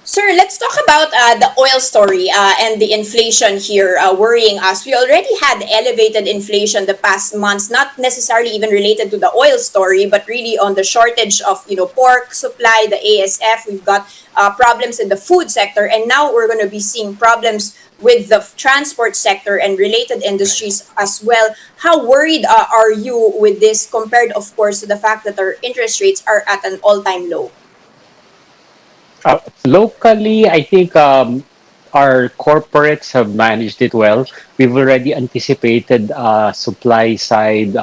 Sir, let's talk about the oil story and the inflation here worrying us. We already had elevated inflation the past months, not necessarily even related to the oil story, but really on the shortage of pork supply, the ASF. We've got problems in the food sector, and now we're going to be seeing problems with the transport sector and related industries as well. How worried are you with this compared, of course, to the fact that our interest rates are at an all-time low? Locally, I think our corporates have managed it well. We've already anticipated supply side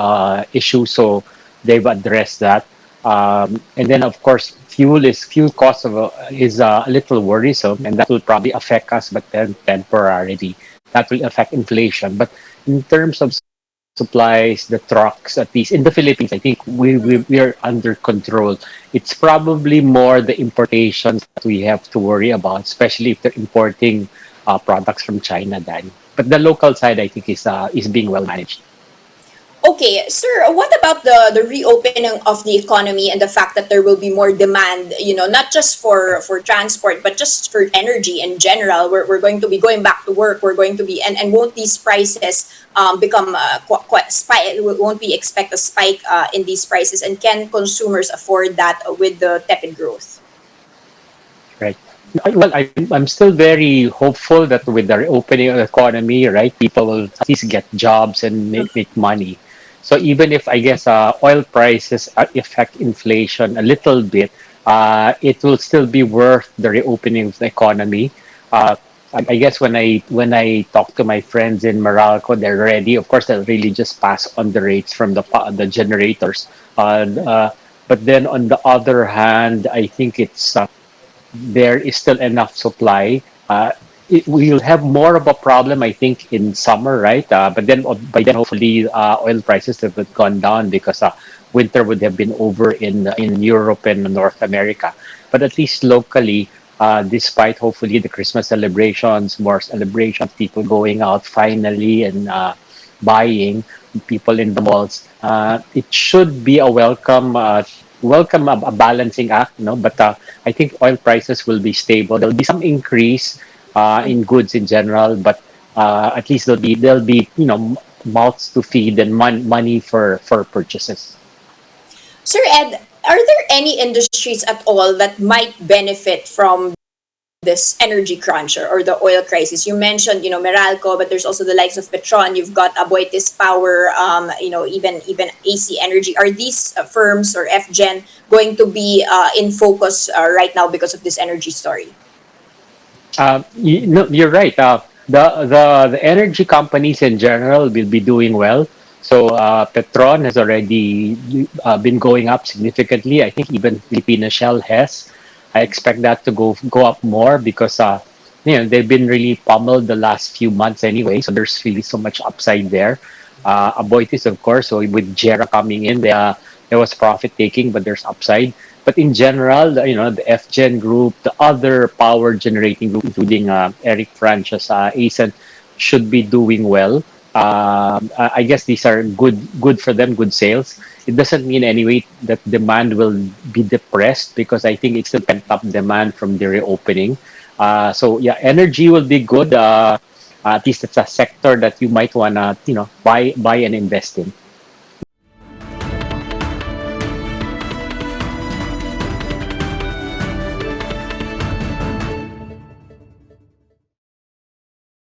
issue, so they've addressed that. And then, of course, fuel cost is a little worrisome, and that will probably affect us, but then temporarily. That will affect inflation. But in terms of supplies, the trucks, at least in the Philippines, I think we are under control. It's probably more the importations that we have to worry about, especially if they're importing products from China, Dan. But the local side, I think, is being well managed. Okay, sir, what about the reopening of the economy and the fact that there will be more demand, not just for transport, but just for energy in general? We're going to be going back to work. We're going to be, and won't these prices become quite spike? Won't we expect a spike in these prices? And can consumers afford that with the tepid growth? Right. Well, I'm still very hopeful that with the reopening of the economy, right, people will at least get jobs and make money. So even if I guess oil prices affect inflation a little bit, it will still be worth the reopening of the economy. Uh, I guess when I talk to my friends in Meralco, they're ready. Of course, they'll really just pass on the rates from the generators. But then on the other hand, I think it's there is still enough supply. We'll have more of a problem, I think, in summer, right? But then by then, hopefully, oil prices have gone down because winter would have been over in Europe and North America. But at least locally, despite hopefully the Christmas celebrations, more celebrations, people going out finally and buying, people in the malls, it should be a welcome a balancing act, no? But I think oil prices will be stable. There'll be some increase in goods in general, but at least there'll be mouths to feed and money for purchases. Sir Ed, are there any industries at all that might benefit from this energy crunch or the oil crisis? You mentioned, Meralco, but there's also the likes of Petron. You've got Aboitiz Power, even AC Energy. Are these firms or FGen going to be in focus right now because of this energy story? You're right. The energy companies in general will be doing well. So Petron has already been going up significantly. I think even Filipino Shell has. I expect that to go up more because they've been really pummeled the last few months anyway. So there's really so much upside there. Aboitiz, of course. So with Jera coming in, there was profit taking, but there's upside. But in general, the FGen group, the other power generating group, including Eric Francis, ASEN, should be doing well. I guess these are good for them, good sales. It doesn't mean anyway that demand will be depressed because I think it's still pent up demand from the reopening. So yeah, energy will be good. At least it's a sector that you might wanna buy and invest in.